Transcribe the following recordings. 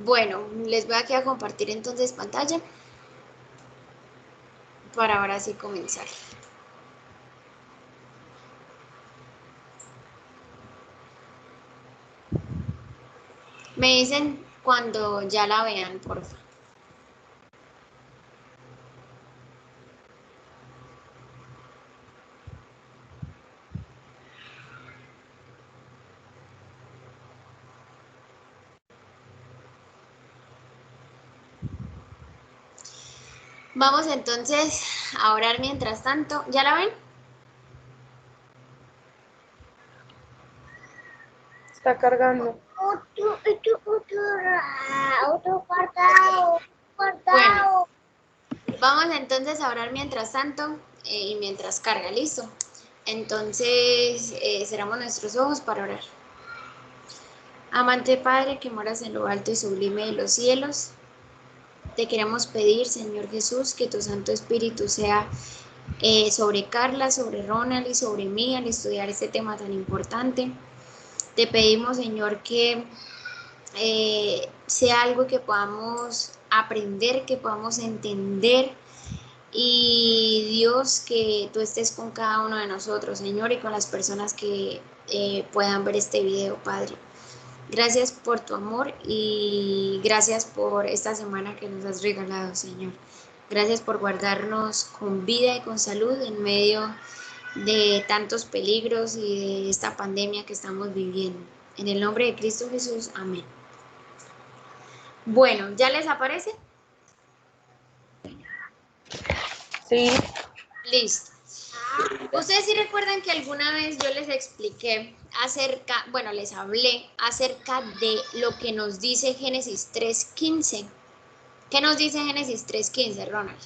Bueno, les voy aquí a compartir entonces pantalla para ahora sí comenzar. Me dicen cuando ya la vean, por favor. Vamos entonces a orar mientras tanto. ¿Ya la ven? Está cargando. Bueno, vamos entonces a orar mientras tanto y mientras carga, listo. Entonces cerramos nuestros ojos para orar. Amante Padre que moras en lo alto y sublime de los cielos, te queremos pedir, Señor Jesús, que tu Santo Espíritu sea sobre Carla, sobre Ronald y sobre mí al estudiar este tema tan importante. Te pedimos, Señor, que sea algo que podamos aprender, que podamos entender. Y Dios, que tú estés con cada uno de nosotros, Señor, y con las personas que puedan ver este video, Padre. Gracias por tu amor y gracias por esta semana que nos has regalado, Señor. Gracias por guardarnos con vida y con salud en medio de tantos peligros y de esta pandemia que estamos viviendo. En el nombre de Cristo Jesús, amén. Bueno, ¿ya les aparece? Sí. Listo. Ustedes sí recuerdan que alguna vez yo les expliqué acerca, bueno, les hablé acerca de lo que nos dice Génesis 3:15. ¿Qué nos dice Génesis 3:15, Ronald?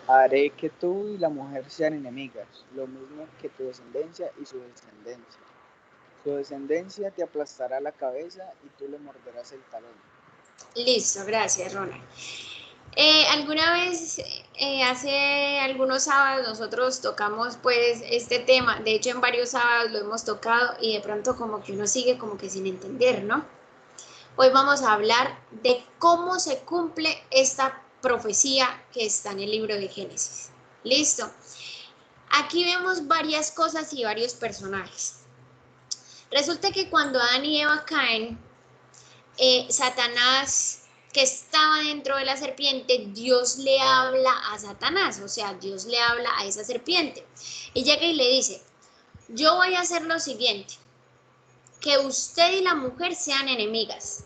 Haré que tú y la mujer sean enemigas, lo mismo que tu descendencia y su descendencia. Su descendencia te aplastará la cabeza y tú le morderás el talón. Listo, gracias, Ronald. Alguna vez, hace algunos sábados, nosotros tocamos pues este tema. De hecho, en varios sábados lo hemos tocado y de pronto como que uno sigue como que sin entender, ¿no? Hoy vamos a hablar de cómo se cumple esta profecía que está en el libro de Génesis. Listo. Aquí vemos varias cosas y varios personajes. Resulta que cuando Adán y Eva caen, Satanás, que estaba dentro de la serpiente, Dios le habla a Satanás, o sea, Dios le habla a esa serpiente. Y llega y le dice, yo voy a hacer lo siguiente, que usted y la mujer sean enemigas.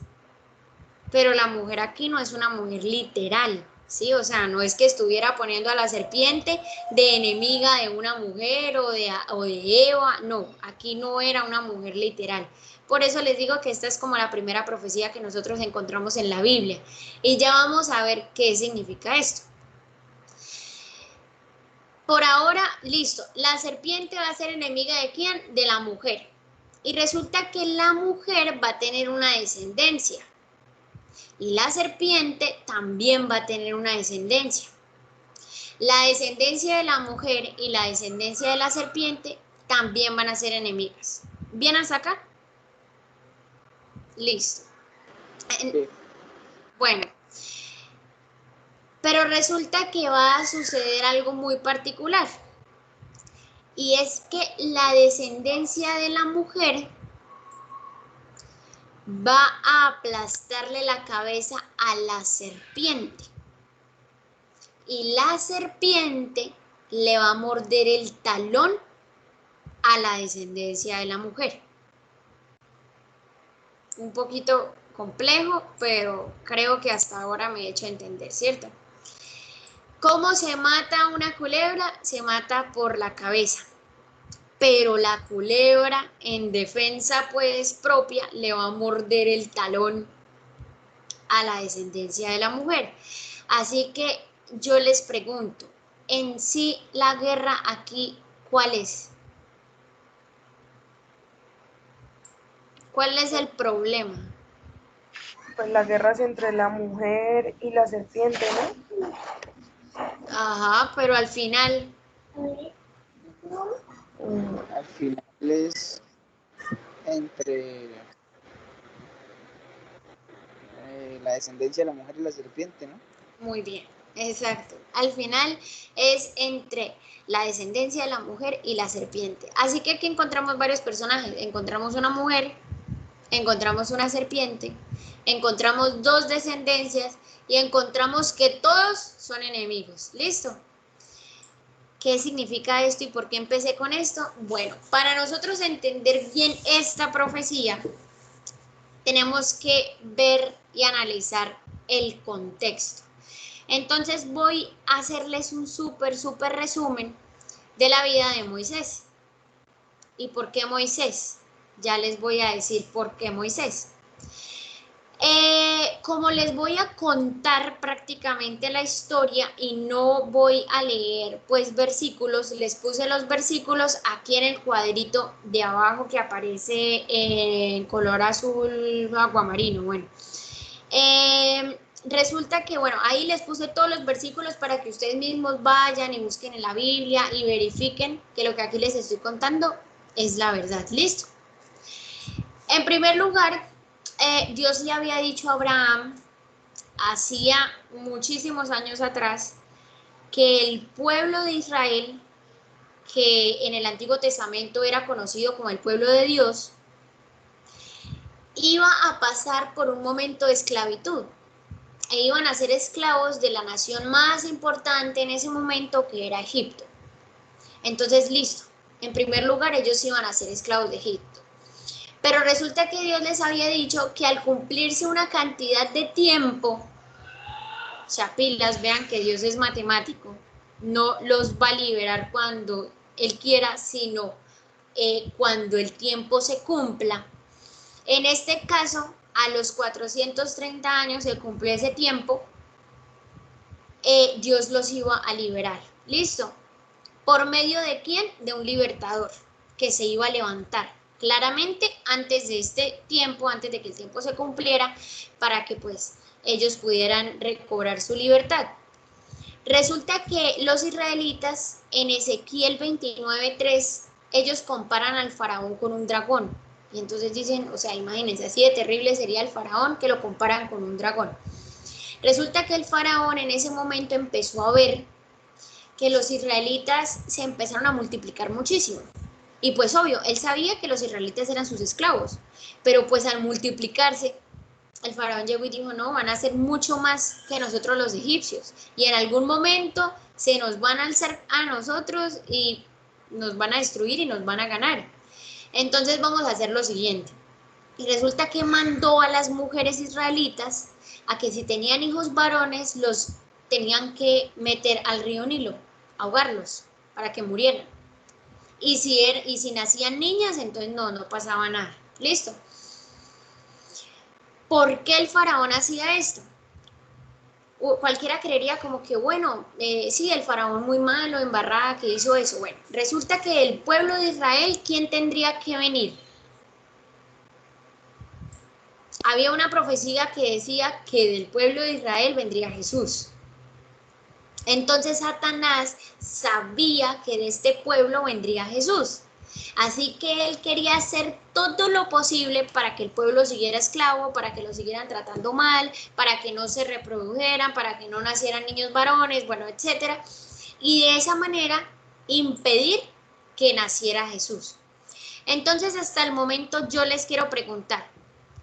Pero la mujer aquí no es una mujer literal, ¿sí? O sea, no es que estuviera poniendo a la serpiente de enemiga de una mujer o de Eva, no, aquí no era una mujer literal. Por eso les digo que esta es como la primera profecía que nosotros encontramos en la Biblia. Y ya vamos a ver qué significa esto. Por ahora, listo, la serpiente va a ser enemiga de quién? De la mujer. Y resulta que la mujer va a tener una descendencia. Y la serpiente también va a tener una descendencia. La descendencia de la mujer y la descendencia de la serpiente también van a ser enemigas. ¿Bien hasta acá? Listo. Sí. Bueno, pero resulta que va a suceder algo muy particular. Y es que la descendencia de la mujer va a aplastarle la cabeza a la serpiente. Y la serpiente le va a morder el talón a la descendencia de la mujer. Un poquito complejo, pero creo que hasta ahora me he hecho entender, ¿cierto? ¿Cómo se mata una culebra? Se mata por la cabeza, pero la culebra en defensa pues propia le va a morder el talón a la descendencia de la mujer. Así que yo les pregunto, en sí la guerra aquí, ¿cuál es? ¿Cuál es el problema? Pues la guerra es entre la mujer y la serpiente, ¿no? Ajá, pero al final, Mm, Al final es entre la descendencia de la mujer y la serpiente, ¿no? Muy bien, exacto. Al final es entre la descendencia de la mujer y la serpiente. Así que aquí encontramos varios personajes. Encontramos una mujer, encontramos una serpiente, encontramos dos descendencias y encontramos que todos son enemigos. ¿Listo? ¿Qué significa esto y por qué empecé con esto? Bueno, para nosotros entender bien esta profecía, tenemos que ver y analizar el contexto. Entonces voy a hacerles un súper resumen de la vida de Moisés. ¿Y por qué Moisés? Ya les voy a decir por qué Moisés. Como les voy a contar prácticamente la historia y no voy a leer pues versículos, les puse los versículos aquí en el cuadrito de abajo que aparece en color azul aguamarino. Bueno, resulta que, bueno, ahí les puse todos los versículos para que ustedes mismos vayan y busquen en la Biblia y verifiquen que lo que aquí les estoy contando es la verdad. ¿Listo? En primer lugar, Dios le había dicho a Abraham, hacía muchísimos años atrás, que el pueblo de Israel, que en el Antiguo Testamento era conocido como el pueblo de Dios, iba a pasar por un momento de esclavitud e iban a ser esclavos de la nación más importante en ese momento, que era Egipto. Entonces, listo, en primer lugar ellos iban a ser esclavos de Egipto. Pero resulta que Dios les había dicho que al cumplirse una cantidad de tiempo, o sea, pilas, vean que Dios es matemático, no los va a liberar cuando Él quiera, sino cuando el tiempo se cumpla. En este caso, a los 430 años se cumplió ese tiempo, Dios los iba a liberar. ¿Listo? ¿Por medio de quién? De un libertador que se iba a levantar claramente antes de este tiempo, antes de que el tiempo se cumpliera, para que pues ellos pudieran recobrar su libertad. Resulta que los israelitas en Ezequiel 29:3, ellos comparan al faraón con un dragón. Y entonces dicen, o sea, imagínense, así de terrible sería el faraón, que lo comparan con un dragón. Resulta que el faraón en ese momento empezó a ver que los israelitas se empezaron a multiplicar muchísimo. Y pues obvio, él sabía que los israelitas eran sus esclavos, pero pues al multiplicarse, el faraón llegó y dijo, no, van a ser mucho más que nosotros los egipcios. Y en algún momento se nos van a alzar a nosotros y nos van a destruir y nos van a ganar. Entonces vamos a hacer lo siguiente. Y resulta que mandó a las mujeres israelitas a que si tenían hijos varones, los tenían que meter al río Nilo, ahogarlos, para que murieran. Y si nacían niñas, entonces no pasaba nada. ¿Listo? ¿Por qué el faraón hacía esto? Cualquiera creería como que, bueno, sí, el faraón muy malo, embarrada, que hizo eso. Bueno, resulta que el pueblo de Israel, ¿quién tendría que venir? Había una profecía que decía que del pueblo de Israel vendría Jesús. Entonces Satanás sabía que de este pueblo vendría Jesús. Así que él quería hacer todo lo posible para que el pueblo siguiera esclavo, para que lo siguieran tratando mal, para que no se reprodujeran, para que no nacieran niños varones, bueno, etcétera. Y de esa manera impedir que naciera Jesús. Entonces, hasta el momento yo les quiero preguntar,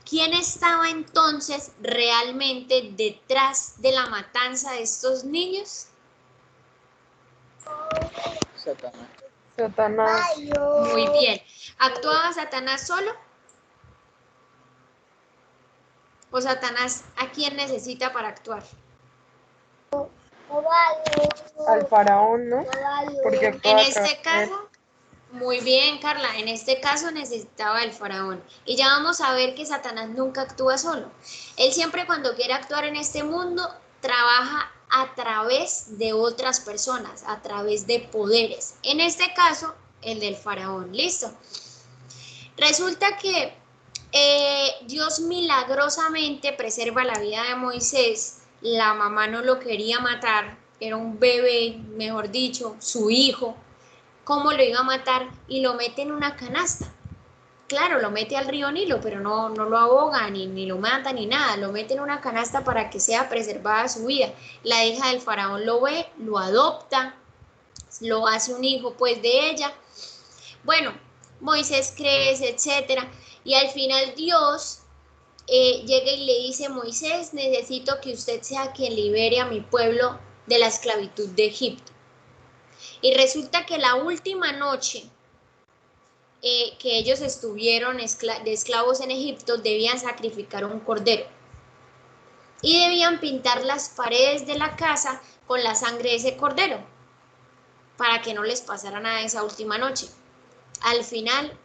¿quién estaba entonces realmente detrás de la matanza de estos niños? Satanás. Satanás. Muy bien. ¿Actuaba Satanás solo? ¿O Satanás a quién necesita para actuar? Al faraón, ¿no? Porque En actuaba este caso, muy bien, Carla, en este caso necesitaba el faraón. Y ya vamos a ver que Satanás nunca actúa solo. Él siempre cuando quiere actuar en este mundo, trabaja a través de otras personas, a través de poderes. En este caso, el del faraón. ¿Listo? Resulta que Dios milagrosamente preserva la vida de Moisés. La mamá no lo quería matar, era un bebé, mejor dicho, su hijo. ¿Cómo lo iba a matar? Y lo mete en una canasta. claro, lo mete al río Nilo, pero no lo ahoga, ni lo mata, ni nada. Lo mete en una canasta para que sea preservada su vida. La hija del faraón lo ve, lo adopta, lo hace un hijo pues de ella. Bueno, Moisés crece, etcétera. Y al final Dios llega y le dice: Moisés, necesito que usted sea quien libere a mi pueblo de la esclavitud de Egipto. Y resulta que la última noche que ellos estuvieron de esclavos en Egipto, debían sacrificar un cordero. Y debían pintar las paredes de la casa con la sangre de ese cordero, para que no les pasara nada esa última noche. Al final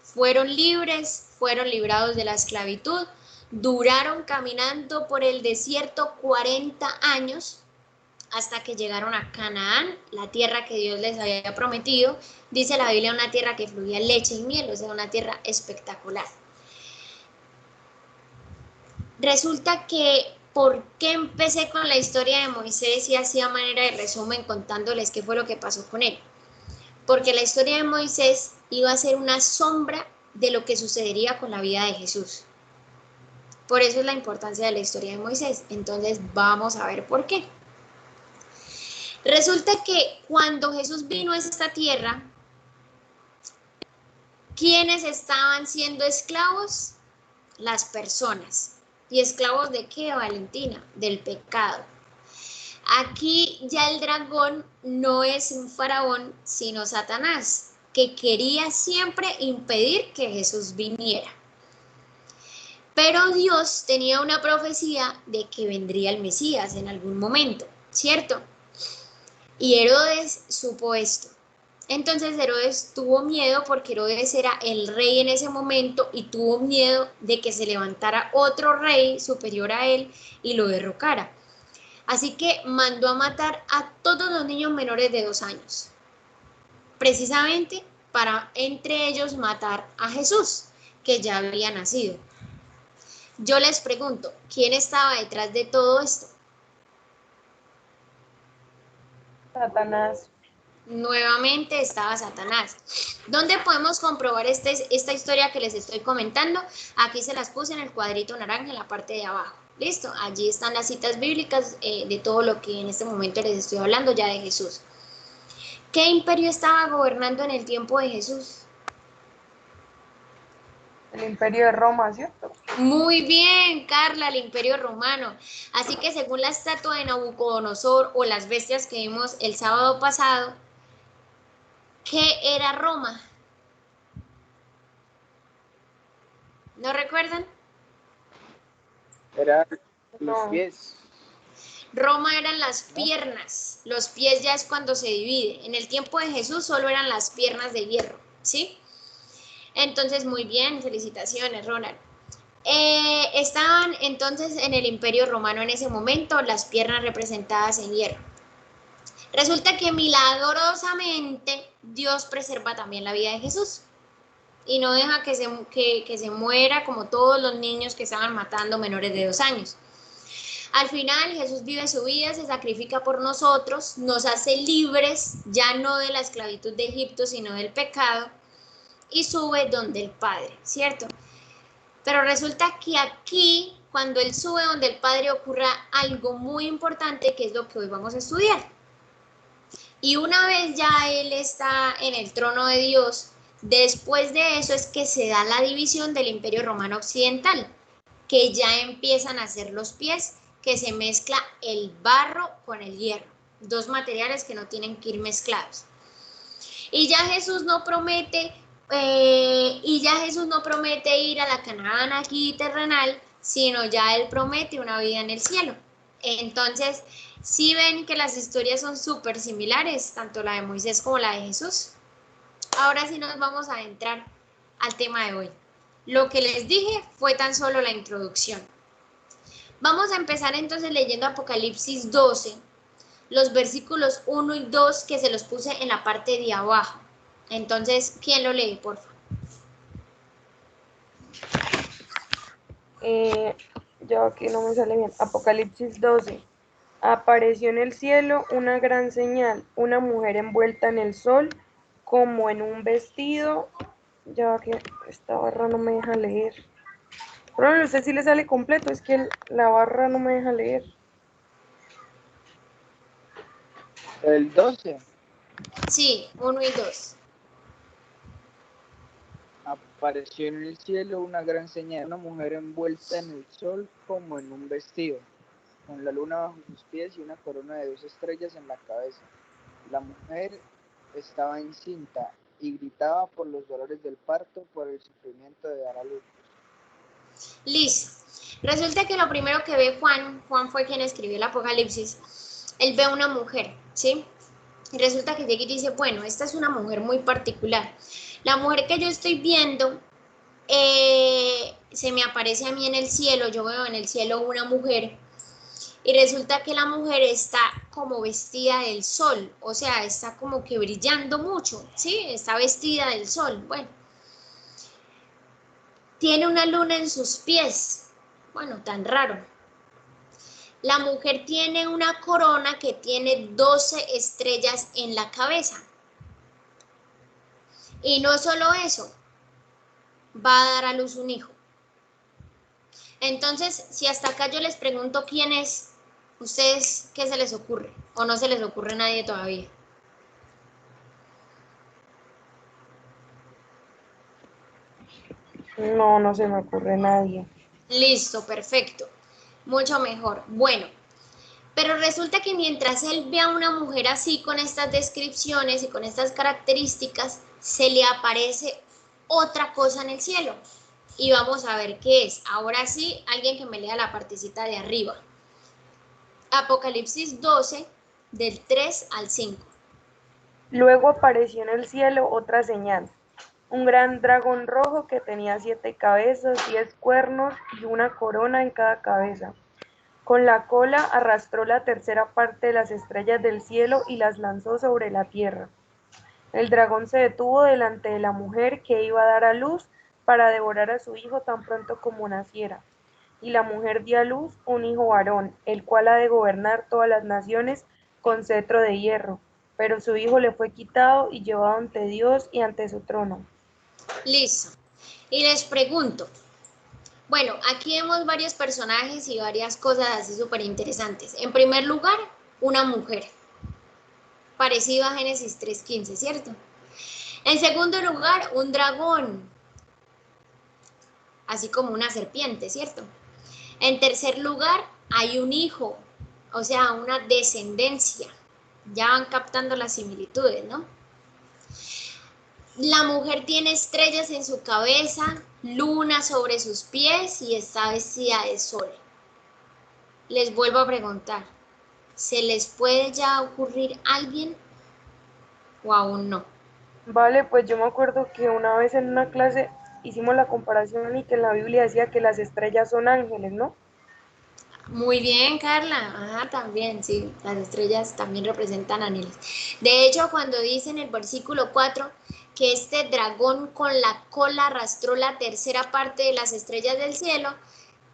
fueron libres, fueron librados de la esclavitud, duraron caminando por el desierto 40 años hasta que llegaron a Canaán, la tierra que Dios les había prometido. Dice la Biblia, una tierra que fluía leche y miel, o sea, una tierra espectacular. Resulta que, ¿por qué empecé con la historia de Moisés y hacía manera de resumen contándoles qué fue lo que pasó con él? Porque la historia de Moisés iba a ser una sombra de lo que sucedería con la vida de Jesús. Por eso es la importancia de la historia de Moisés. Entonces vamos a ver por qué. Resulta que cuando Jesús vino a esta tierra, ¿quiénes estaban siendo esclavos? Las personas. ¿Y esclavos de qué, Valentina? Del pecado. Aquí ya el dragón no es un faraón, sino Satanás, que quería siempre impedir que Jesús viniera. Pero Dios tenía una profecía de que vendría el Mesías en algún momento, ¿cierto? Y Herodes supo esto. Entonces Herodes tuvo miedo, porque Herodes era el rey en ese momento, y tuvo miedo de que se levantara otro rey superior a él y lo derrocara. Así que mandó a matar a todos los niños menores de 2 años, precisamente para entre ellos matar a Jesús, que ya había nacido. Yo les pregunto, ¿quién estaba detrás de todo esto? Satanás. Nuevamente estaba Satanás. ¿Dónde podemos comprobar esta historia que les estoy comentando? Aquí se las puse en el cuadrito naranja en la parte de abajo. Listo, allí están las citas bíblicas de todo lo que en este momento les estoy hablando ya de Jesús. ¿Qué imperio estaba gobernando en el tiempo de Jesús? El Imperio de Roma, ¿cierto? Muy bien, Carla, el Imperio Romano. Así que según la estatua de Nabucodonosor o las bestias que vimos el sábado pasado, ¿qué era Roma? ¿No recuerdan? Era los No. pies, Roma eran las ¿no? piernas, los pies ya es cuando se divide. En el tiempo de Jesús solo eran las piernas de hierro, ¿sí? Entonces, muy bien, felicitaciones, Ronald. Estaban entonces en el Imperio Romano en ese momento, las piernas representadas en hierro. Resulta que milagrosamente Dios preserva también la vida de Jesús y no deja que se muera como todos los niños que estaban matando menores de 2 años. Al final Jesús vive su vida, se sacrifica por nosotros, nos hace libres, ya no de la esclavitud de Egipto, sino del pecado, y sube donde el Padre, ¿cierto? Pero resulta que aquí, cuando Él sube donde el Padre, ocurra algo muy importante, que es lo que hoy vamos a estudiar. Y una vez ya Él está en el trono de Dios, después de eso es que se da la división del Imperio Romano Occidental, que ya empiezan a hacer los pies, que se mezcla el barro con el hierro, 2 materiales que no tienen que ir mezclados. Y ya Jesús no promete, ir a la Canaán aquí terrenal, sino ya Él promete una vida en el cielo. Entonces, sí ven que las historias son súper similares, tanto la de Moisés como la de Jesús. Ahora sí nos vamos a adentrar al tema de hoy. Lo que les dije fue tan solo la introducción. Vamos a empezar entonces leyendo Apocalipsis 12, los versículos 1 y 2 que se los puse en la parte de abajo. Entonces, ¿quién lo lee, por favor? Yo aquí no me sale bien. Apocalipsis 12. Apareció en el cielo una gran señal, una mujer envuelta en el sol, como en un vestido Ya que esta barra no me deja leer. Pero no sé si le sale completo, es que la barra no me deja leer. El 12. Sí, 1 y 2. Apareció en el cielo una gran señal, una mujer envuelta en el sol como en un vestido, con la luna bajo sus pies y una corona de 2 estrellas en la cabeza. La mujer estaba encinta y gritaba por los dolores del parto, por el sufrimiento de dar a luz. Listo. Resulta que lo primero que ve Juan fue quien escribió el Apocalipsis, él ve a una mujer, ¿sí? Y resulta que llega y dice, bueno, esta es una mujer muy particular. La mujer que yo estoy viendo se me aparece a mí en el cielo, yo veo en el cielo una mujer y resulta que la mujer está como vestida del sol, o sea, está como que brillando mucho, ¿sí? Está vestida del sol, bueno. Tiene una luna en sus pies, bueno, tan raro. La mujer tiene una corona que tiene 12 estrellas en la cabeza. Y no solo eso, va a dar a luz un hijo. Entonces, si hasta acá yo les pregunto quién es, ¿ustedes qué se les ocurre? ¿O no se les ocurre a nadie todavía? No, no se me ocurre nadie. Listo, perfecto. Mucho mejor. Bueno, pero resulta que mientras él ve a una mujer así con estas descripciones y con estas características, se le aparece otra cosa en el cielo. Y vamos a ver qué es. Ahora sí, alguien que me lea la partecita de arriba. Apocalipsis 12, del 3 al 5. Luego apareció en el cielo otra señal, un gran dragón rojo que tenía 7 cabezas, 10 cuernos y una corona en cada cabeza. Con la cola arrastró la tercera parte de las estrellas del cielo y las lanzó sobre la tierra. El dragón se detuvo delante de la mujer que iba a dar a luz para devorar a su hijo tan pronto como naciera. Y la mujer dio a luz un hijo varón, el cual ha de gobernar todas las naciones con cetro de hierro. Pero su hijo le fue quitado y llevado ante Dios y ante su trono. Listo. Y les pregunto, bueno, aquí vemos varios personajes y varias cosas así súper interesantes. En primer lugar, una mujer, parecido a Génesis 3:15, ¿cierto? En segundo lugar, un dragón, así como una serpiente, ¿cierto? En tercer lugar, hay un hijo, o sea, una descendencia. Ya van captando las similitudes, ¿no? La mujer tiene estrellas en su cabeza, luna sobre sus pies y está vestida de sol. Les vuelvo a preguntar, ¿se les puede ya ocurrir alguien o aún no? Vale, pues yo me acuerdo que una vez en una clase hicimos la comparación y que en la Biblia decía que las estrellas son ángeles, ¿no? Muy bien, Carla. Ajá, también, sí, las estrellas también representan ángeles. De hecho, cuando dice en el versículo 4 que este dragón con la cola arrastró la tercera parte de las estrellas del cielo,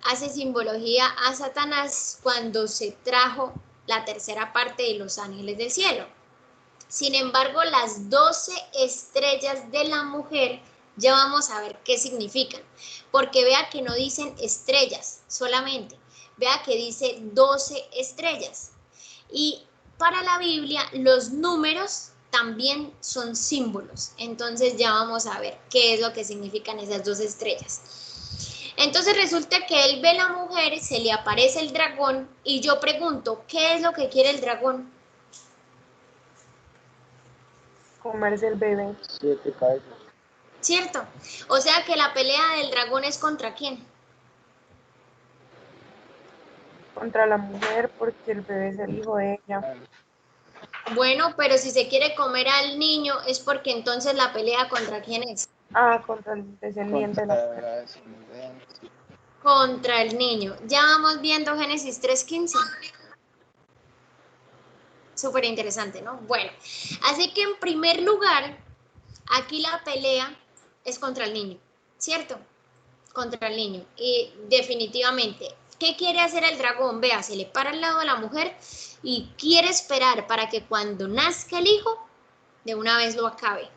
hace simbología a Satanás cuando se trajo la tercera parte de los ángeles del cielo. Sin embargo, las 12 estrellas de la mujer ya vamos a ver qué significan, porque vea que no dicen estrellas solamente, vea que dice 12 estrellas. Y para la Biblia los números también son símbolos, entonces ya vamos a ver qué es lo que significan esas 12 estrellas. Entonces resulta que él ve a la mujer, se le aparece el dragón y yo pregunto, ¿qué es lo que quiere el dragón? Comerse el bebé 7 cabezas. ¿Cierto? O sea que la pelea del dragón es contra quién. contra la mujer porque el bebé es el hijo de ella. Bueno, pero si se quiere comer al niño es porque entonces la pelea contra quién es. Ah, contra el descendiente de la Contra mujer. la descendencia. Contra el niño. Ya vamos viendo Génesis 3:15. Súper interesante, ¿no? Bueno, así que en primer lugar, aquí la pelea es contra el niño, ¿cierto? Contra el niño. Y definitivamente, ¿qué quiere hacer el dragón? Vea, se le para al lado de la mujer y quiere esperar para que cuando nazca el hijo, de una vez lo acabe.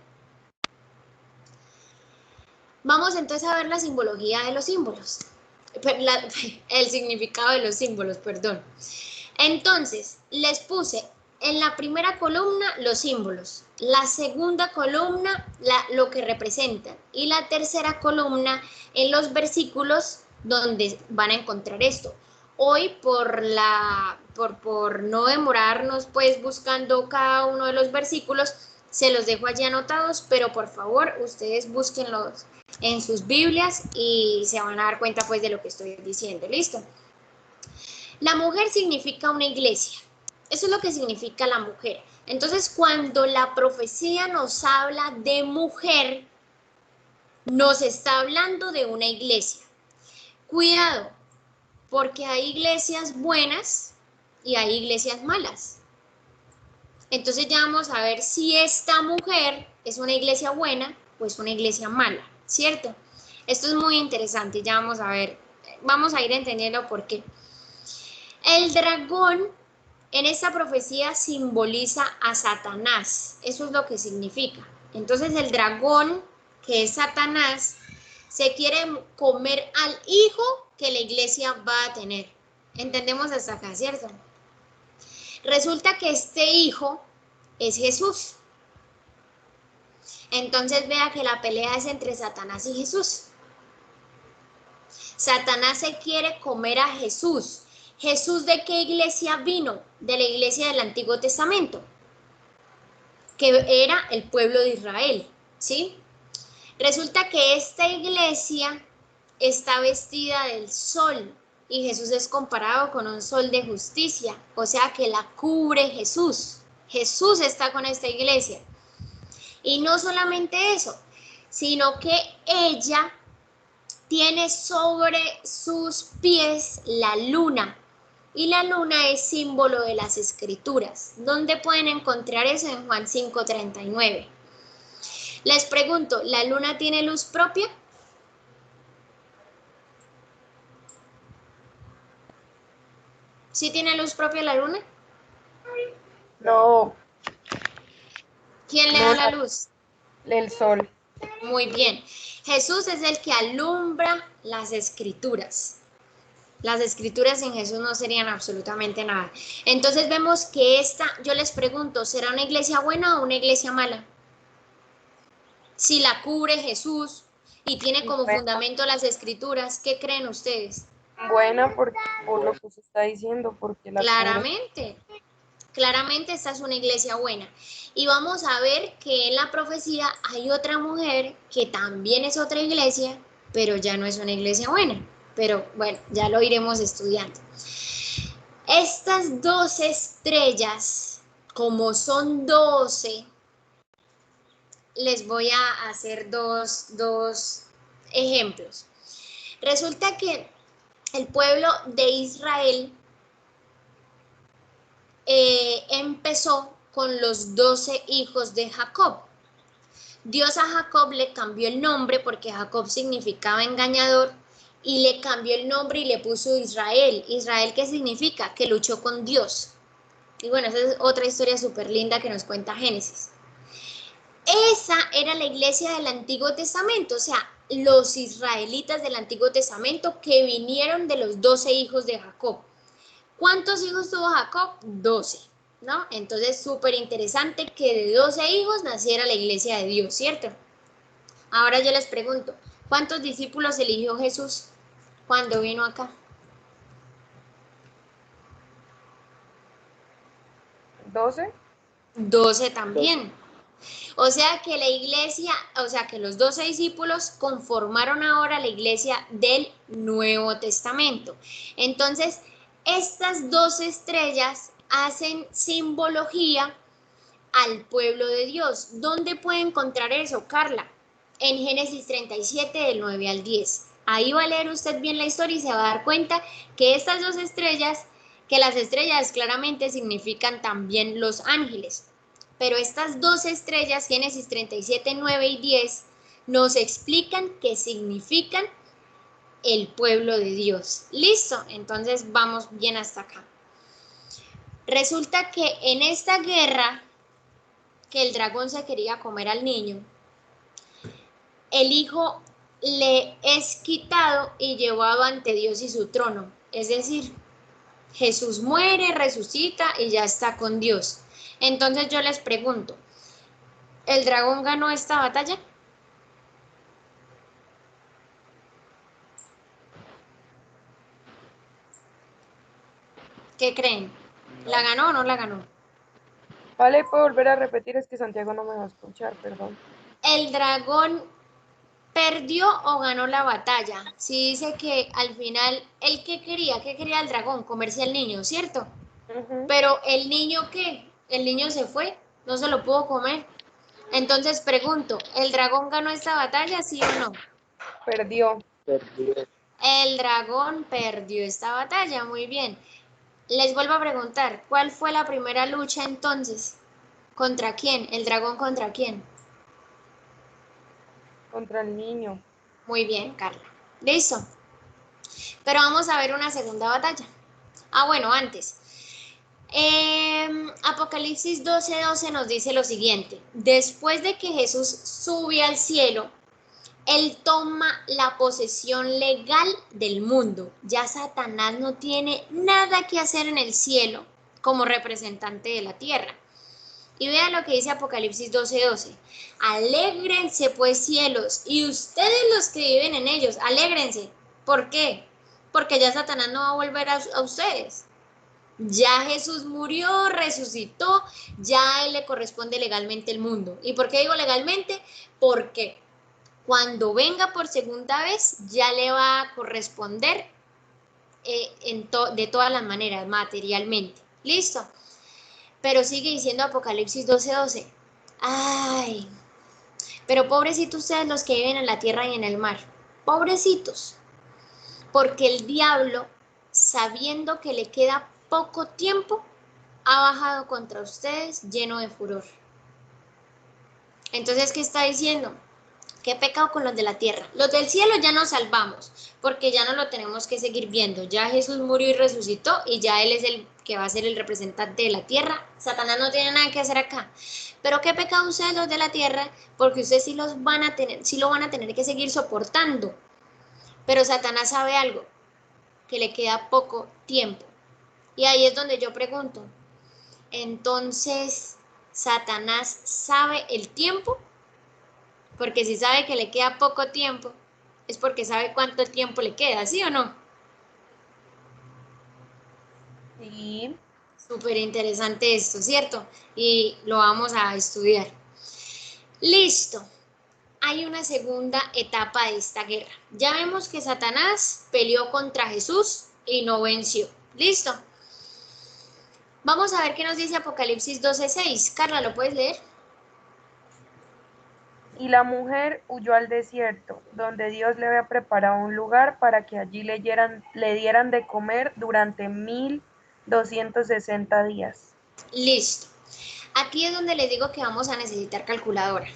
Vamos entonces a ver la simbología de los símbolos. El significado de los símbolos, perdón. Entonces, les puse en la primera columna los símbolos, la segunda columna lo que representan y la tercera columna en los versículos donde van a encontrar esto. Hoy por no demorarnos pues buscando cada uno de los versículos, se los dejo allí anotados, pero por favor ustedes búsquenlos en sus Biblias y se van a dar cuenta pues de lo que estoy diciendo. ¿Listo? La mujer significa una iglesia. Eso es lo que significa la mujer. Entonces, cuando la profecía nos habla de mujer, nos está hablando de una iglesia. Cuidado, porque hay iglesias buenas y hay iglesias malas. Entonces ya vamos a ver si esta mujer es una iglesia buena o es una iglesia mala, ¿cierto? Esto es muy interesante, ya vamos a ver, vamos a ir entendiendo por qué. El dragón en esta profecía simboliza a Satanás, eso es lo que significa. Entonces el dragón, que es Satanás, se quiere comer al hijo que la iglesia va a tener. Entendemos hasta acá, ¿cierto? Resulta que este hijo es Jesús. Entonces vea que la pelea es entre Satanás y Jesús. Satanás se quiere comer a Jesús. ¿Jesús de qué iglesia vino? De la iglesia del Antiguo Testamento, que era el pueblo de Israel, ¿sí? Resulta que esta iglesia está vestida del sol y Jesús es comparado con un sol de justicia, o sea que la cubre Jesús. Jesús está con esta iglesia. Y no solamente eso, sino que ella tiene sobre sus pies la luna. Y la luna es símbolo de las escrituras. ¿Dónde pueden encontrar eso? En Juan 5:39. Les pregunto, ¿la luna tiene luz propia? ¿Sí tiene luz propia la luna? No, ¿Quién le no, da la luz? el sol. Muy bien. Jesús es el que alumbra las escrituras. Las escrituras sin Jesús no serían absolutamente nada. Entonces vemos que yo les pregunto, ¿será una iglesia buena o una iglesia mala? Si la cubre Jesús y tiene como Buena, fundamento las escrituras, ¿qué creen ustedes? buena por lo que se está diciendo, porque la cubre. Claramente esta es una iglesia buena. Y vamos a ver que en la profecía hay otra mujer que también es otra iglesia, pero ya no es una iglesia buena. Pero bueno, ya lo iremos estudiando. Estas 12 estrellas, como son 12, les voy a hacer dos ejemplos. Resulta que el pueblo de Israel empezó con los 12 hijos de Jacob. Dios a Jacob le cambió el nombre porque Jacob significaba engañador y le cambió el nombre y le puso Israel. ¿Israel qué significa? Que luchó con Dios. Y bueno, esa es otra historia súper linda que nos cuenta Génesis. Esa era la iglesia del Antiguo Testamento, o sea, los israelitas del Antiguo Testamento que vinieron de los 12 hijos de Jacob. ¿Cuántos hijos tuvo Jacob? 12, ¿no? Entonces, súper interesante que de 12 hijos naciera la iglesia de Dios, ¿cierto? Ahora yo les pregunto, ¿cuántos discípulos eligió Jesús cuando vino acá? 12. 12 también. O sea que la iglesia, o sea que los 12 discípulos conformaron ahora la iglesia del Nuevo Testamento. Entonces, estas 12 estrellas hacen simbología al pueblo de Dios. ¿Dónde puede encontrar eso, Carla? En Génesis 37, del 9 al 10. Ahí va a leer usted bien la historia y se va a dar cuenta que estas 2 estrellas, que las estrellas claramente significan también los ángeles. Pero estas 2 estrellas, Génesis 37, 9 y 10, nos explican qué significan el pueblo de Dios. ¿Listo? Entonces vamos bien hasta acá. Resulta que en esta guerra, que el dragón se quería comer al niño, el hijo le es quitado y llevado ante Dios y su trono. Es decir, Jesús muere, resucita y ya está con Dios. Entonces yo les pregunto, ¿el dragón ganó esta batalla? ¿Qué creen? ¿La No, ganó o no la ganó? Vale, ¿puedo volver a repetir? Es que Santiago no me va a escuchar, perdón. ¿El dragón perdió o ganó la batalla? Si dice que al final, ¿él qué quería el dragón? Comerse al niño, ¿cierto? Ujú. Pero el niño, ¿qué? El niño se fue, no se lo pudo comer. Entonces pregunto, ¿el dragón ganó esta batalla, sí o no? Perdió. perdió. El dragón perdió esta batalla, muy bien. Les vuelvo a preguntar, ¿cuál fue la primera lucha entonces? ¿Contra quién? ¿El dragón contra quién? Contra el niño. Muy bien, Carla. Listo. Pero vamos a ver una segunda batalla. Ah, bueno, antes. Apocalipsis 12:12 nos dice lo siguiente. Después de que Jesús sube al cielo, Él toma la posesión legal del mundo. Ya Satanás no tiene nada que hacer en el cielo como representante de la tierra. Y vean lo que dice Apocalipsis 12:12. Alégrense pues cielos, y ustedes los que viven en ellos, alégrense. ¿Por qué? Porque ya Satanás no va a volver a ustedes. Ya Jesús murió, resucitó, ya a Él le corresponde legalmente el mundo. ¿Y por qué digo legalmente? Porque cuando venga por segunda vez ya le va a corresponder de todas las maneras, materialmente. ¿Listo? Pero sigue diciendo Apocalipsis 12:12. Ay, pero pobrecitos ustedes los que viven en la tierra y en el mar. Pobrecitos. Porque el diablo, sabiendo que le queda poco tiempo, ha bajado contra ustedes lleno de furor. Entonces, ¿qué está diciendo? ¿Qué pecado con los de la tierra? Los del cielo ya nos salvamos, porque ya no lo tenemos que seguir viendo. Ya Jesús murió y resucitó y ya Él es el que va a ser el representante de la tierra. Satanás no tiene nada que hacer acá. Pero ¿qué pecado ustedes los de la tierra? Porque ustedes sí los van a tener, sí lo van a tener que seguir soportando. Pero Satanás sabe algo, que le queda poco tiempo. Y ahí es donde yo pregunto, entonces, ¿Satanás sabe el tiempo? Porque si sabe que le queda poco tiempo, es porque sabe cuánto tiempo le queda, ¿sí o no? Sí. Súper interesante esto, ¿cierto? Y lo vamos a estudiar. Listo. Hay una segunda etapa de esta guerra. Ya vemos que Satanás peleó contra Jesús y no venció. ¿Listo? Vamos a ver qué nos dice Apocalipsis 12:6. Carla, ¿lo puedes leer? Y la mujer huyó al desierto, donde Dios le había preparado un lugar para que allí le dieran de comer durante 1260 días. Listo. Aquí es donde les digo que vamos a necesitar calculadora.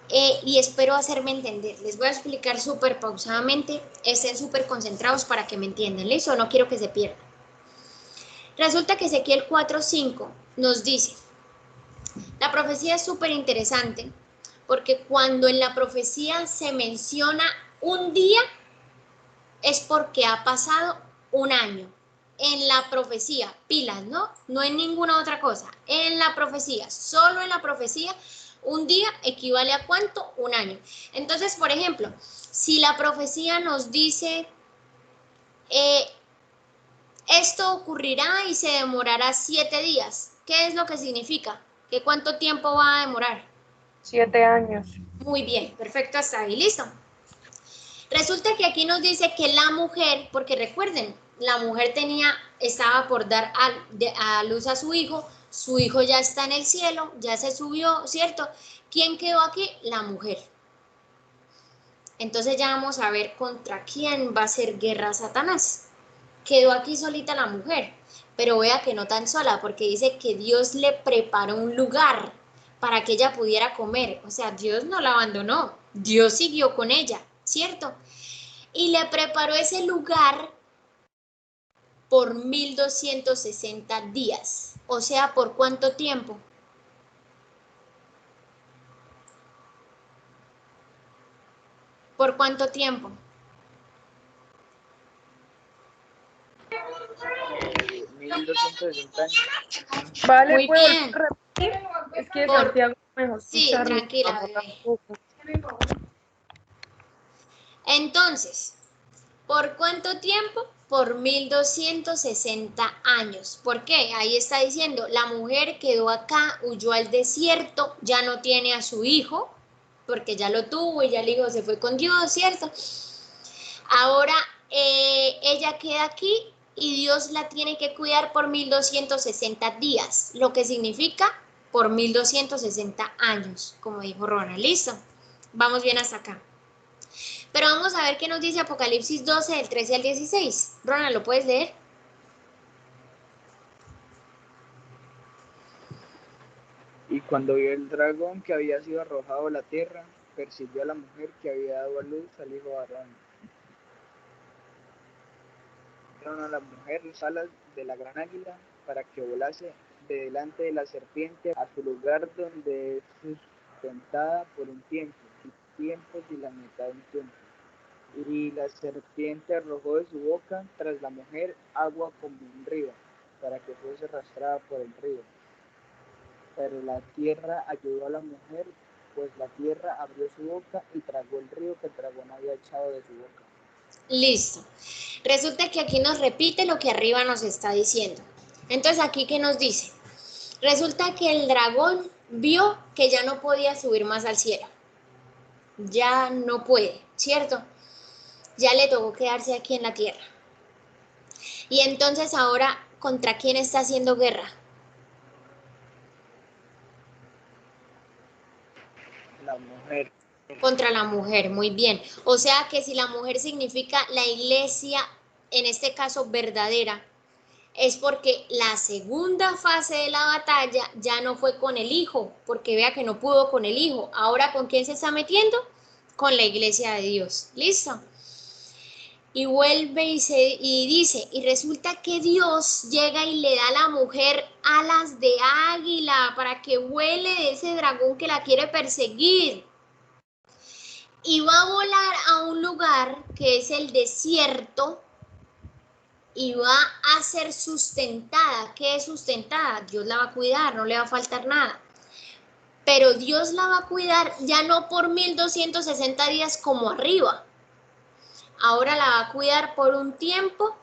Y espero hacerme entender. Les voy a explicar súper pausadamente. Estén súper concentrados para que me entiendan. ¿Listo? No quiero que se pierdan. Resulta que Ezequiel 4:5 nos dice, la profecía es súper interesante porque cuando en la profecía se menciona un día es porque ha pasado un año. En la profecía, pilas, ¿no? No en ninguna otra cosa. En la profecía, solo en la profecía, un día equivale a ¿cuánto? Un año. Entonces, por ejemplo, si la profecía nos dice, eh, esto ocurrirá y se demorará 7 días, ¿qué es lo que significa? ¿Que cuánto tiempo va a demorar? 7 años. Muy bien, perfecto, hasta ahí, listo. Resulta que aquí nos dice que la mujer, porque recuerden, la mujer estaba por dar a luz a su hijo ya está en el cielo, ya se subió, ¿cierto? ¿Quién quedó aquí? La mujer. Entonces ya vamos a ver contra quién va a hacer guerra Satanás. Quedó aquí solita la mujer, pero vea que no tan sola, porque dice que Dios le preparó un lugar para que ella pudiera comer. O sea, Dios no la abandonó, Dios siguió con ella, ¿cierto? Y le preparó ese lugar por 1260 días. O sea, ¿por cuánto tiempo? ¿Por cuánto tiempo? 1260 años. Vale, Muy ¿puedo bien. repetir? Es que Por- Santiago me dejó Sí, escucharlo. tranquila, bebé. Entonces, ¿por cuánto tiempo? Por 1260 años. ¿Por qué? Ahí está diciendo, la mujer quedó acá, huyó al desierto, ya no tiene a su hijo, porque ya lo tuvo y ya el hijo se fue con Dios, ¿cierto? Ahora ella queda aquí y Dios la tiene que cuidar por 1260 días, lo que significa por 1260 años, como dijo Ronald. ¿Listo? Vamos bien hasta acá. Pero vamos a ver qué nos dice Apocalipsis 12, del 13 al 16. Ronald, ¿lo puedes leer? Y cuando vio el dragón que había sido arrojado a la tierra, persiguió a la mujer que había dado a luz al hijo varón. Dieron a la mujer las alas de la gran águila para que volase de delante de la serpiente a su lugar donde es sustentada por un tiempo y la mitad de un tiempo. Y la serpiente arrojó de su boca tras la mujer agua como un río, para que fuese arrastrada por el río. Pero la tierra ayudó a la mujer, pues la tierra abrió su boca y tragó el río que el dragón había echado de su boca. Listo. Resulta que aquí nos repite lo que arriba nos está diciendo. Entonces, ¿aquí qué nos dice? Resulta que el dragón vio que ya no podía subir más al cielo. Ya no puede, ¿cierto? Ya le tocó quedarse aquí en la tierra. Y entonces ahora, ¿contra quién está haciendo guerra? La mujer. Contra la mujer, muy bien. O sea que si la mujer significa la iglesia, en este caso verdadera, es porque la segunda fase de la batalla ya no fue con el hijo, porque vea que no pudo con el hijo. Ahora, ¿con quién se está metiendo? Con la iglesia de Dios. ¿Listo? Y vuelve y dice, y resulta que Dios llega y le da a la mujer alas de águila para que vuele de ese dragón que la quiere perseguir. Y va a volar a un lugar que es el desierto y va a ser sustentada. ¿Qué es sustentada? Dios la va a cuidar, no le va a faltar nada. Pero Dios la va a cuidar ya no por 1260 días como arriba. Ahora la va a cuidar por un tiempo,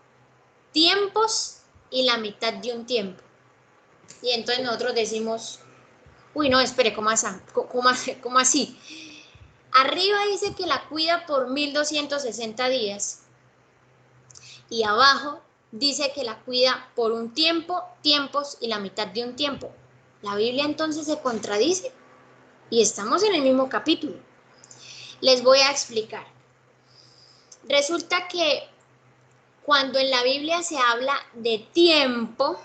tiempos y la mitad de un tiempo. Y entonces nosotros decimos, uy, no, espere, ¿cómo así? Arriba dice que la cuida por 1260 días. Y abajo dice que la cuida por un tiempo, tiempos y la mitad de un tiempo. La Biblia entonces se contradice y estamos en el mismo capítulo. Les voy a explicar. Resulta que cuando en la Biblia se habla de tiempo,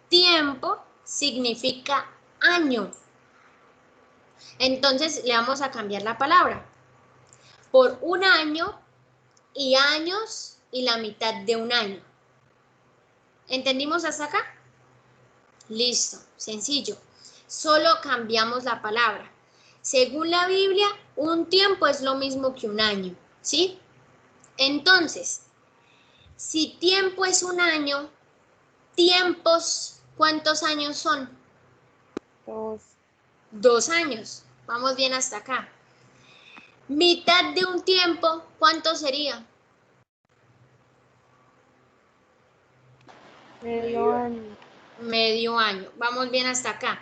tiempo significa año. Entonces le vamos a cambiar la palabra. Por un año y años y la mitad de un año. ¿Entendimos hasta acá? Listo, sencillo. Solo cambiamos la palabra. Según la Biblia, un tiempo es lo mismo que un año, ¿sí? Entonces, si tiempo es un año, tiempos, ¿cuántos años son? 2. 2 años. Vamos bien hasta acá. Mitad de un tiempo, ¿cuánto sería? Medio año. Medio año. Vamos bien hasta acá.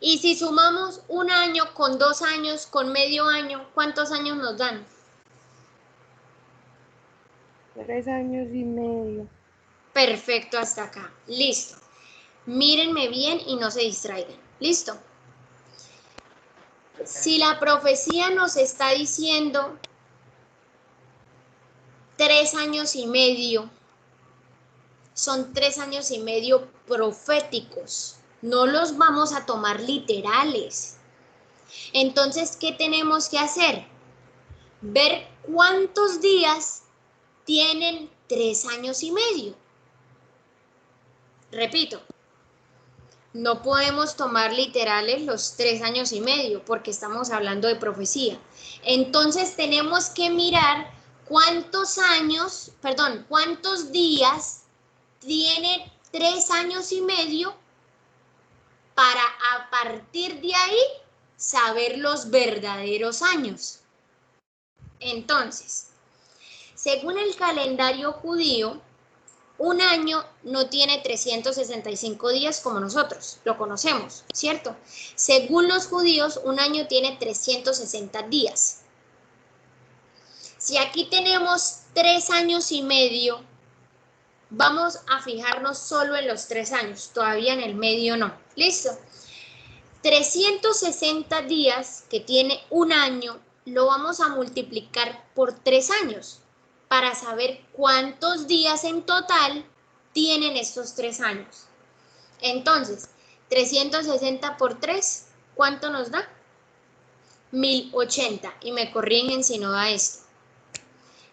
Y si sumamos un año con 2 años, con medio año, ¿cuántos años nos dan? 3 años y medio. Perfecto hasta acá. Listo. Mírenme bien y no se distraigan. Listo. Si la profecía nos está diciendo 3 años y medio, son 3 años y medio proféticos. No los vamos a tomar literales. Entonces, ¿qué tenemos que hacer? Ver cuántos días tienen 3 años y medio. Repito, No podemos tomar literales los 3 años y medio porque estamos hablando de profecía. Entonces tenemos que mirar cuántos días tiene 3 años y medio para a partir de ahí saber los verdaderos años. Entonces, según el calendario judío, un año no tiene 365 días como nosotros, lo conocemos, ¿cierto? Según los judíos, un año tiene 360 días. Si aquí tenemos 3 años y medio, vamos a fijarnos solo en los 3 años, todavía en el medio no. ¿Listo? 360 días que tiene un año, lo vamos a multiplicar por 3 años para saber cuántos días en total tienen estos 3 años. Entonces, 360 por 3, ¿cuánto nos da? 1080. Y me corrigen si no da esto.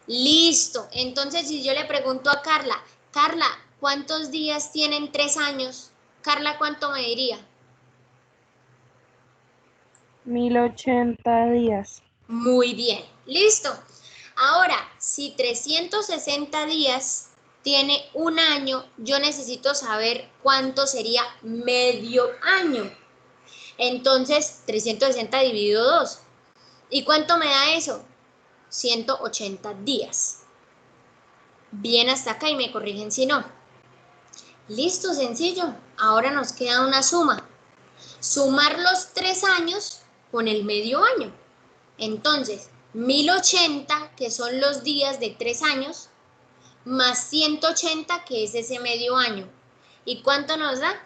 Listo. Entonces, si yo le pregunto a Carla, Carla, ¿cuántos días tienen 3 años? Carla, ¿cuánto me diría? 1080 días. Muy bien. Listo. Ahora, si 360 días tiene un año, yo necesito saber cuánto sería medio año. Entonces, 360 dividido 2. ¿Y cuánto me da eso? 180 días. Bien hasta acá y me corrigen si no. Listo, sencillo. Ahora nos queda una suma. Sumar los 3 años con el medio año. Entonces, 1080, que son los días de 3 años, más 180, que es ese medio año. ¿Y cuánto nos da?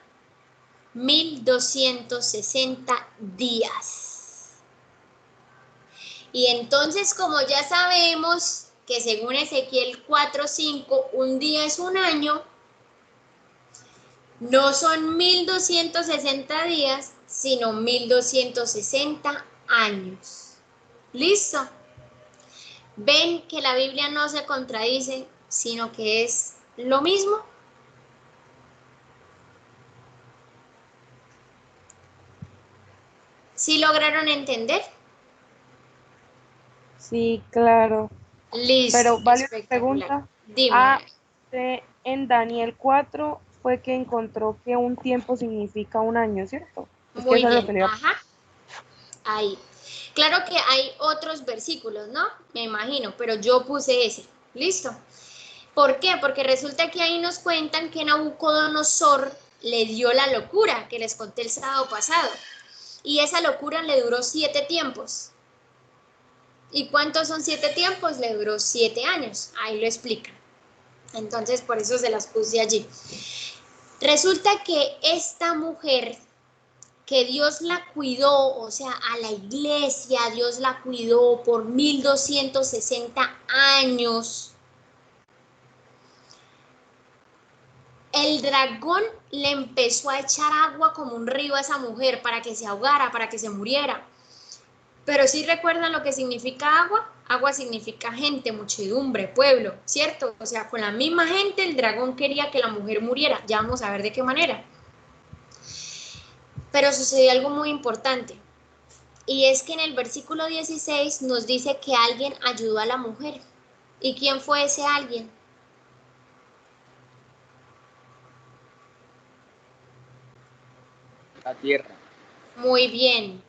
1260 días. Y entonces, como ya sabemos que según Ezequiel 4:5, un día es un año, no son 1260 días, sino 1260 años. ¿Listo? Ven que la Biblia no se contradice, sino que es lo mismo. ¿Sí lograron entender? Sí, claro. Listo, Pero vale una espectacular. pregunta. Dime, a Ah, ver. en Daniel 4 fue que encontró que un tiempo significa un año, ¿cierto? Es que Muy eso es lo bien, que le iba a... ajá, ahí. Claro que hay otros versículos, ¿no? Me imagino, pero yo puse ese. ¿Listo? ¿Por qué? Porque resulta que ahí nos cuentan que Nabucodonosor le dio la locura que les conté el sábado pasado. Y esa locura le duró 7 tiempos. ¿Y cuántos son 7 tiempos? Le duró 7 años. Ahí lo explican. Entonces, por eso se las puse allí. Resulta que esta mujer, que Dios la cuidó, o sea, a la iglesia, Dios la cuidó por 1260 años. El dragón le empezó a echar agua como un río a esa mujer para que se ahogara, para que se muriera. Pero sí recuerdan lo que significa agua. Agua significa gente, muchedumbre, pueblo, ¿cierto? O sea, con la misma gente el dragón quería que la mujer muriera. Ya vamos a ver de qué manera. Pero sucedió algo muy importante. Y es que en el versículo 16 nos dice que alguien ayudó a la mujer. ¿Y quién fue ese alguien? La tierra. Muy bien.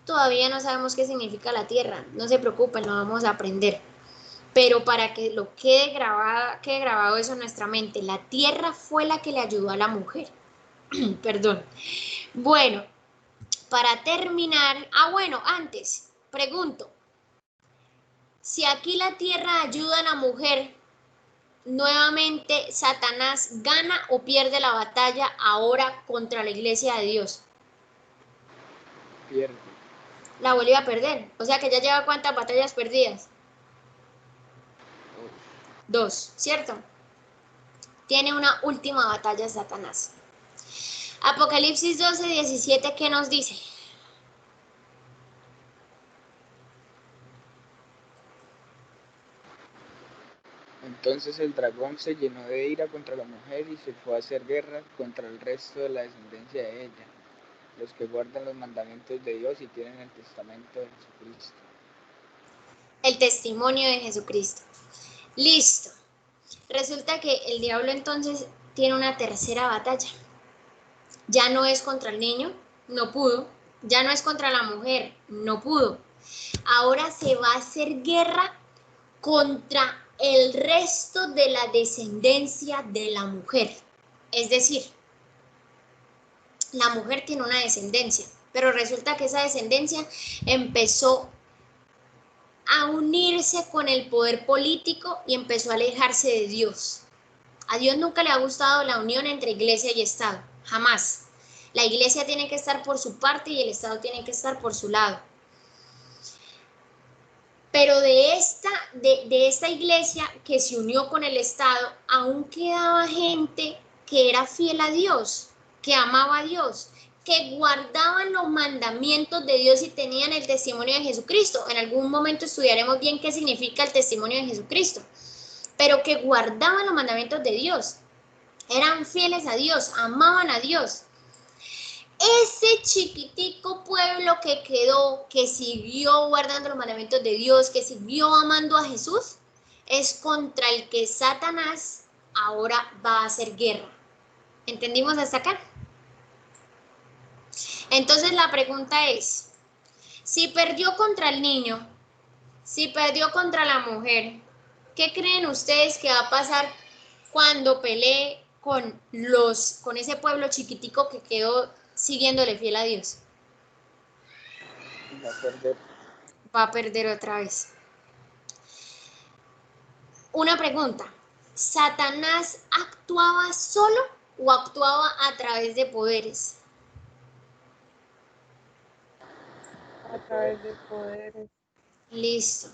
Todavía no sabemos qué significa la tierra. No se preocupen, lo vamos a aprender. Pero para que lo quede grabado eso en nuestra mente, la tierra fue la que le ayudó a la mujer. Perdón. Bueno, para terminar, bueno, antes, pregunto, si aquí la tierra ayuda a la mujer, nuevamente Satanás gana o pierde la batalla ahora contra la iglesia de Dios. Pierde. La volvió a perder. O sea que ya lleva cuántas batallas perdidas. 2, ¿cierto? Tiene una última batalla Satanás. Apocalipsis 12:17, ¿qué nos dice? Entonces el dragón se llenó de ira contra la mujer y se fue a hacer guerra contra el resto de la descendencia de ella, los que guardan los mandamientos de Dios y tienen el testamento de Jesucristo. El testimonio de Jesucristo. Listo. Resulta que el diablo entonces tiene una tercera batalla. Ya no es contra el niño, no pudo. Ya no es contra la mujer, no pudo. Ahora se va a hacer guerra contra el resto de la descendencia de la mujer. Es decir, la mujer tiene una descendencia, pero resulta que esa descendencia empezó a unirse con el poder político y empezó a alejarse de Dios. A Dios nunca le ha gustado la unión entre iglesia y Estado, jamás. La iglesia tiene que estar por su parte y el Estado tiene que estar por su lado. Pero de esta iglesia que se unió con el Estado, aún quedaba gente que era fiel a Dios, que amaba a Dios, que guardaban los mandamientos de Dios y tenían el testimonio de Jesucristo. En algún momento estudiaremos bien qué significa el testimonio de Jesucristo, pero que guardaban los mandamientos de Dios, eran fieles a Dios, amaban a Dios. Ese chiquitico pueblo que quedó, que siguió guardando los mandamientos de Dios, que siguió amando a Jesús, es contra el que Satanás ahora va a hacer guerra. ¿Entendimos hasta acá? Entonces la pregunta es, si perdió contra el niño, si perdió contra la mujer, ¿qué creen ustedes que va a pasar cuando pelee con ese pueblo chiquitico que quedó siguiéndole fiel a Dios? Va a perder. Va a perder otra vez. Una pregunta, ¿Satanás actuaba solo o actuaba a través de poderes? A través de poderes. Listo.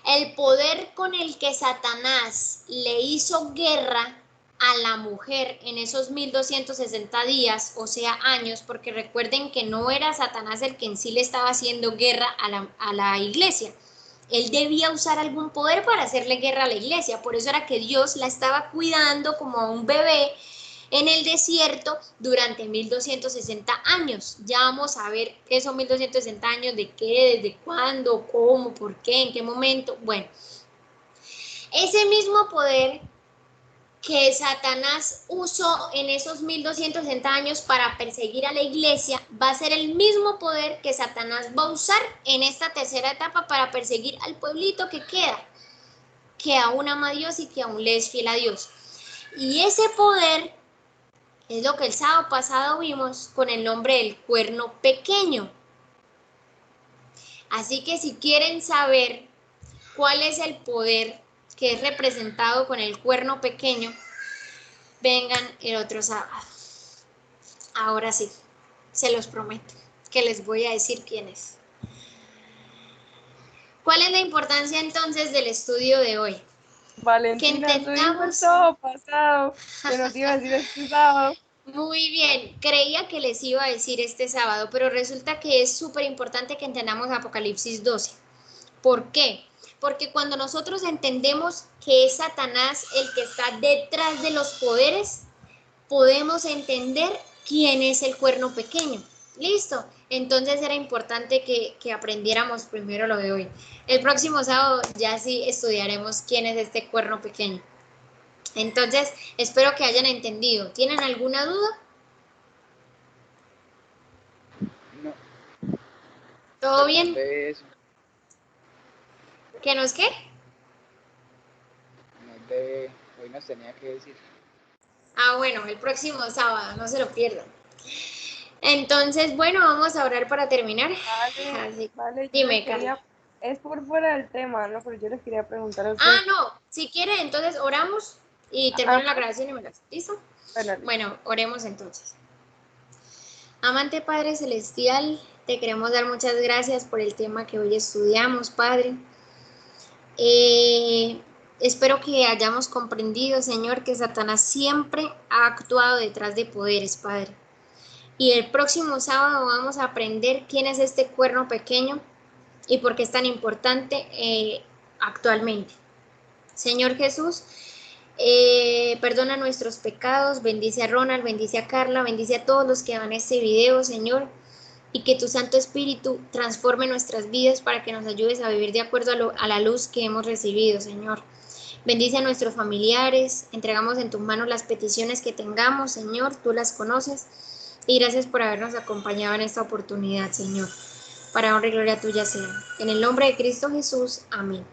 El poder con el que Satanás le hizo guerra a la mujer en esos 1260 días, o sea, años, porque recuerden que no era Satanás el que en sí le estaba haciendo guerra a la iglesia. Él debía usar algún poder para hacerle guerra a la iglesia, por eso era que Dios la estaba cuidando como a un bebé en el desierto durante 1260 años. Ya vamos a ver esos 1260 años, de qué, desde cuándo, cómo, por qué, en qué momento. Bueno, ese mismo poder que Satanás usó en esos 1260 años para perseguir a la iglesia va a ser el mismo poder que Satanás va a usar en esta tercera etapa para perseguir al pueblito que queda, que aún ama a Dios y que aún le es fiel a Dios. Y ese poder es lo que el sábado pasado vimos con el nombre del cuerno pequeño. Así que si quieren saber cuál es el poder que es representado con el cuerno pequeño, vengan el otro sábado. Ahora sí, se los prometo que les voy a decir quién es. ¿Cuál es la importancia entonces del estudio de hoy? Valentina, Que eso dijo el entendamos. sábado pasado, que nos iba a decir este sábado. Muy bien, creía que les iba a decir este sábado, pero resulta que es súper importante que entendamos Apocalipsis 12. ¿Por qué? Porque cuando nosotros entendemos que es Satanás el que está detrás de los poderes, podemos entender quién es el cuerno pequeño. ¿Listo? Entonces era importante que aprendiéramos primero lo de hoy. El próximo sábado ya sí estudiaremos quién es este cuerno pequeño. Entonces, espero que hayan entendido. ¿Tienen alguna duda? No. ¿Todo bien? De eso. ¿Qué nos qué? Hoy nos tenía que decir. Ah, bueno, el próximo sábado, no se lo pierdan. Entonces, bueno, vamos a orar para terminar. Vale, yo les Dime, quería, Carla. es por fuera del tema, ¿no? Pero yo les quería preguntar a Ah, ustedes. no, si quiere, entonces oramos y termino Ah, la grabación y me las. ¿Listo? bueno, Bueno, oremos entonces. Amante Padre Celestial, te queremos dar muchas gracias por el tema que hoy estudiamos, Padre. Espero que hayamos comprendido, Señor, que Satanás siempre ha actuado detrás de poderes, Padre. Y el próximo sábado vamos a aprender quién es este cuerno pequeño y por qué es tan importante actualmente. Señor Jesús, perdona nuestros pecados, bendice a Ronald, bendice a Carla, bendice a todos los que van a este video, Señor, y que tu Santo Espíritu transforme nuestras vidas para que nos ayudes a vivir de acuerdo a la luz que hemos recibido, Señor. Bendice a nuestros familiares, entregamos en tus manos las peticiones que tengamos, Señor, tú las conoces, y gracias por habernos acompañado en esta oportunidad, Señor. Para honra y gloria tuya sea. En el nombre de Cristo Jesús, amén.